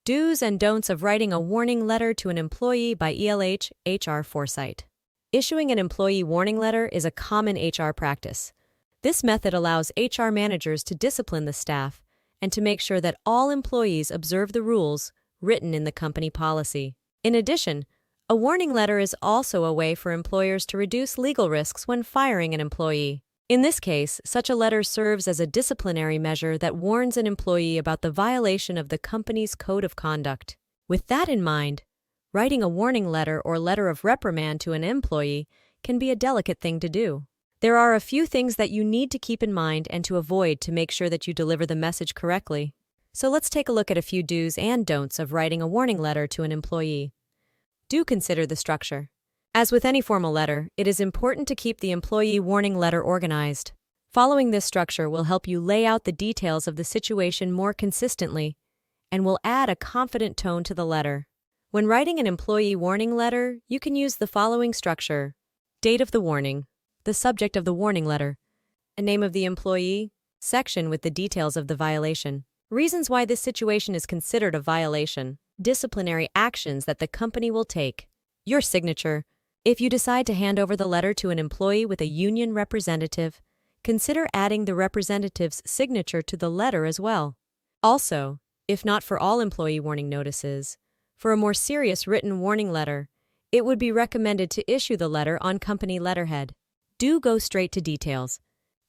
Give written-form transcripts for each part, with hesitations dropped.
Do's and Don'ts of Writing a Warning Letter to an Employee by HR Foresight. Issuing an employee warning letter is a common HR practice. This method allows HR managers to discipline the staff and to make sure that all employees observe the rules written in the company policy. In addition, a warning letter is also a way for employers to reduce legal risks when firing an employee. In this case, such a letter serves as a disciplinary measure that warns an employee about the violation of the company's code of conduct. With that in mind, writing a warning letter or letter of reprimand to an employee can be a delicate thing to do. There are a few things that you need to keep in mind and to avoid to make sure that you deliver the message correctly. So let's take a look at a few do's and don'ts of writing a warning letter to an employee. Do consider the structure. As with any formal letter, it is important to keep the employee warning letter organized. Following this structure will help you lay out the details of the situation more consistently and will add a confident tone to the letter. When writing an employee warning letter, you can use the following structure: date of the warning, the subject of the warning letter, a name of the employee, section with the details of the violation, reasons why this situation is considered a violation, disciplinary actions that the company will take, your signature. If you decide to hand over the letter to an employee with a union representative, consider adding the representative's signature to the letter as well. Also, if not for all employee warning notices, for a more serious written warning letter, it would be recommended to issue the letter on company letterhead. Do go straight to details.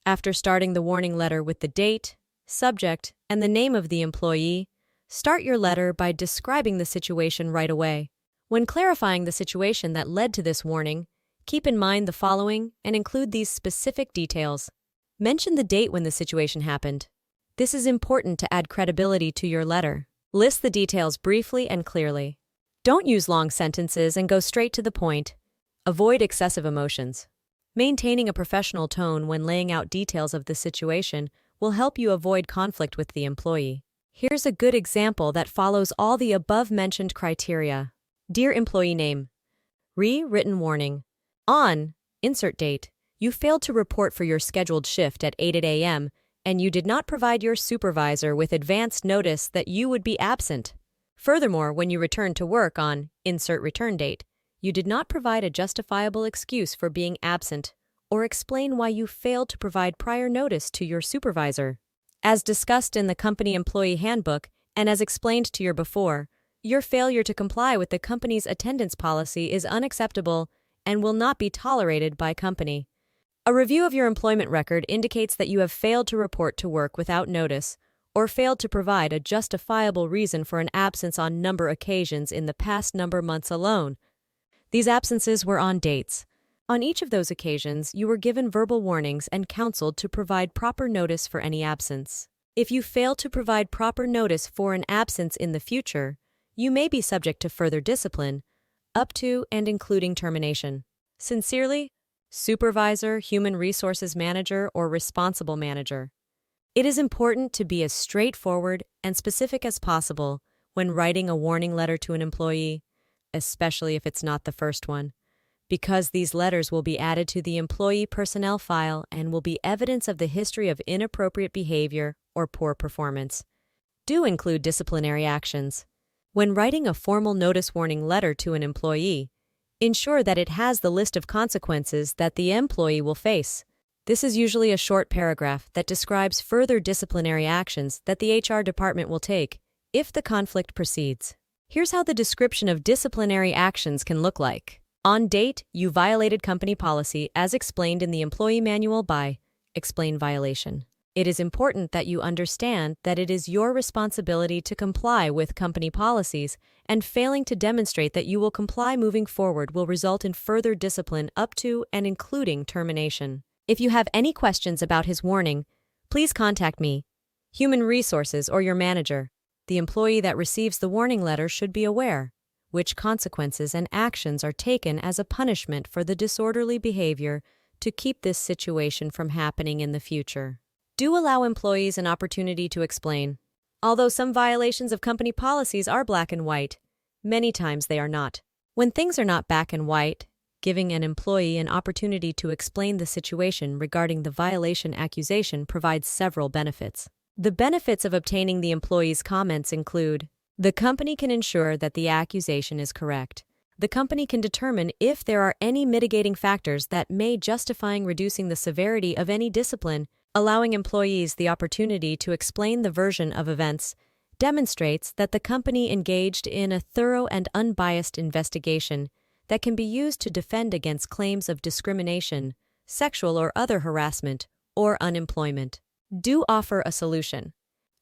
After starting the warning letter with the date, subject, and the name of the employee, start your letter by describing the situation right away. When clarifying the situation that led to this warning, keep in mind the following and include these specific details. Mention the date when the situation happened. This is important to add credibility to your letter. List the details briefly and clearly. Don't use long sentences and go straight to the point. Avoid excessive emotions. Maintaining a professional tone when laying out details of the situation will help you avoid conflict with the employee. Here's a good example that follows all the above-mentioned criteria. Dear employee name. Written warning. On, insert date, you failed to report for your scheduled shift at 8 a.m. and you did not provide your supervisor with advance notice that you would be absent. Furthermore, when you returned to work on, insert return date, you did not provide a justifiable excuse for being absent or explain why you failed to provide prior notice to your supervisor. As discussed in the company employee handbook and as explained to you before, your failure to comply with the company's attendance policy is unacceptable and will not be tolerated by company. A review of your employment record indicates that you have failed to report to work without notice or failed to provide a justifiable reason for an absence on number occasions in the past number months alone. These absences were on dates. On each of those occasions, you were given verbal warnings and counseled to provide proper notice for any absence. If you fail to provide proper notice for an absence in the future, you may be subject to further discipline, up to and including termination. Sincerely, Supervisor, Human Resources Manager, or Responsible Manager. It is important to be as straightforward and specific as possible when writing a warning letter to an employee, especially if it's not the first one, because these letters will be added to the employee personnel file and will be evidence of the history of inappropriate behavior or poor performance. Do include disciplinary actions. When writing a formal notice warning letter to an employee, ensure that it has the list of consequences that the employee will face. This is usually a short paragraph that describes further disciplinary actions that the HR department will take if the conflict proceeds. Here's how the description of disciplinary actions can look like. On date, you violated company policy as explained in the employee manual by explain violation. It is important that you understand that it is your responsibility to comply with company policies, and failing to demonstrate that you will comply moving forward will result in further discipline up to and including termination. If you have any questions about his warning, please contact me, Human Resources, or your manager. The employee that receives the warning letter should be aware which consequences and actions are taken as a punishment for the disorderly behavior to keep this situation from happening in the future. Do allow employees an opportunity to explain. Although some violations of company policies are black and white, many times they are not. When things are not black and white, giving an employee an opportunity to explain the situation regarding the violation accusation provides several benefits. The benefits of obtaining the employee's comments include The company can ensure that the accusation is correct. The company can determine if there are any mitigating factors that may justify reducing the severity of any discipline. Allowing employees the opportunity to explain the version of events demonstrates that the company engaged in a thorough and unbiased investigation that can be used to defend against claims of discrimination, sexual or other harassment, or unemployment. Do offer a solution.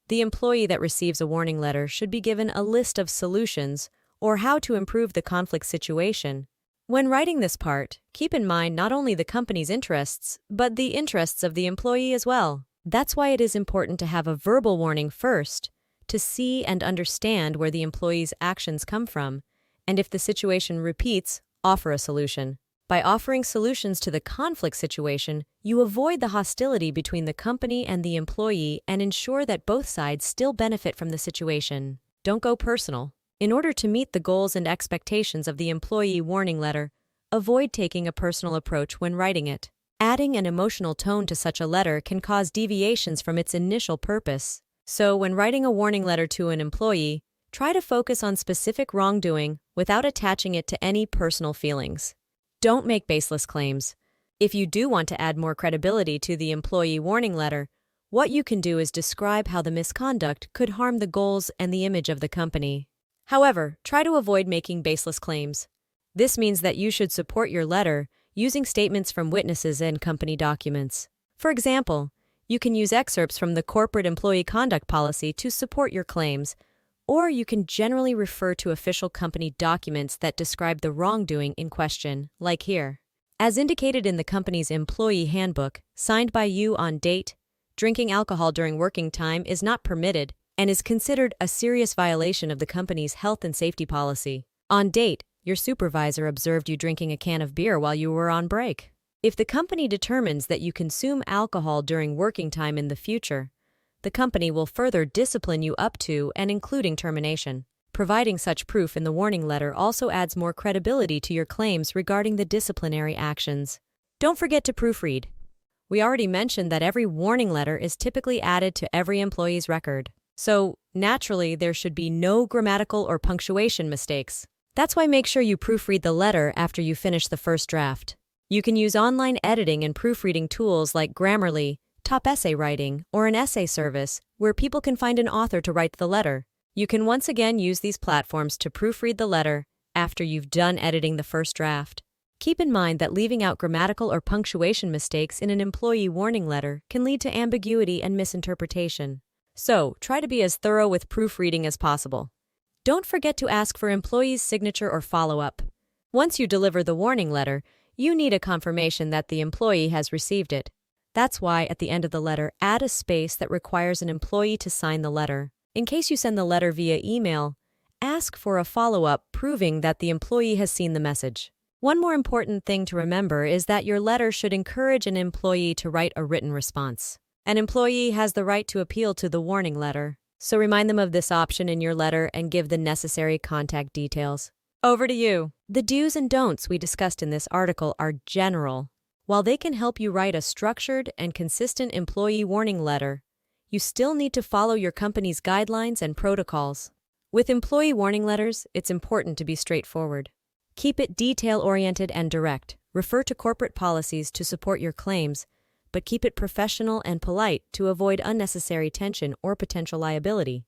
The employee that receives a warning letter should be given a list of solutions or how to improve the conflict situation. When writing this part, keep in mind not only the company's interests, but the interests of the employee as well. That's why it is important to have a verbal warning first, to see and understand where the employee's actions come from, and if the situation repeats, offer a solution. By offering solutions to the conflict situation, you avoid the hostility between the company and the employee and ensure that both sides still benefit from the situation. Don't go personal. In order to meet the goals and expectations of the employee warning letter, avoid taking a personal approach when writing it. Adding an emotional tone to such a letter can cause deviations from its initial purpose. So, when writing a warning letter to an employee, try to focus on specific wrongdoing without attaching it to any personal feelings. Don't make baseless claims. If you do want to add more credibility to the employee warning letter, what you can do is describe how the misconduct could harm the goals and the image of the company. However, try to avoid making baseless claims. This means that you should support your letter using statements from witnesses and company documents. For example, you can use excerpts from the corporate employee conduct policy to support your claims, or you can generally refer to official company documents that describe the wrongdoing in question, like here. As indicated in the company's employee handbook, signed by you on date, drinking alcohol during working time is not permitted and is considered a serious violation of the company's health and safety policy. On date, your supervisor observed you drinking a can of beer while you were on break. If the company determines that you consume alcohol during working time in the future, the company will further discipline you up to and including termination. Providing such proof in the warning letter also adds more credibility to your claims regarding the disciplinary actions. Don't forget to proofread. We already mentioned that every warning letter is typically added to every employee's record. So, naturally, there should be no grammatical or punctuation mistakes. That's why make sure you proofread the letter after you finish the first draft. You can use online editing and proofreading tools like Grammarly, Top Essay Writing, or an essay service where people can find an author to write the letter. You can once again use these platforms to proofread the letter after you've done editing the first draft. Keep in mind that leaving out grammatical or punctuation mistakes in an employee warning letter can lead to ambiguity and misinterpretation. So, try to be as thorough with proofreading as possible. Don't forget to ask for employee's signature or follow-up. Once you deliver the warning letter, you need a confirmation that the employee has received it. That's why, at the end of the letter, add a space that requires an employee to sign the letter. In case you send the letter via email, ask for a follow-up proving that the employee has seen the message. One more important thing to remember is that your letter should encourage an employee to write a written response. An employee has the right to appeal to the warning letter, so remind them of this option in your letter and give the necessary contact details. Over to you. The do's and don'ts we discussed in this article are general. While they can help you write a structured and consistent employee warning letter, you still need to follow your company's guidelines and protocols. With employee warning letters, it's important to be straightforward. Keep it detail-oriented and direct. Refer to corporate policies to support your claims, but keep it professional and polite to avoid unnecessary tension or potential liability.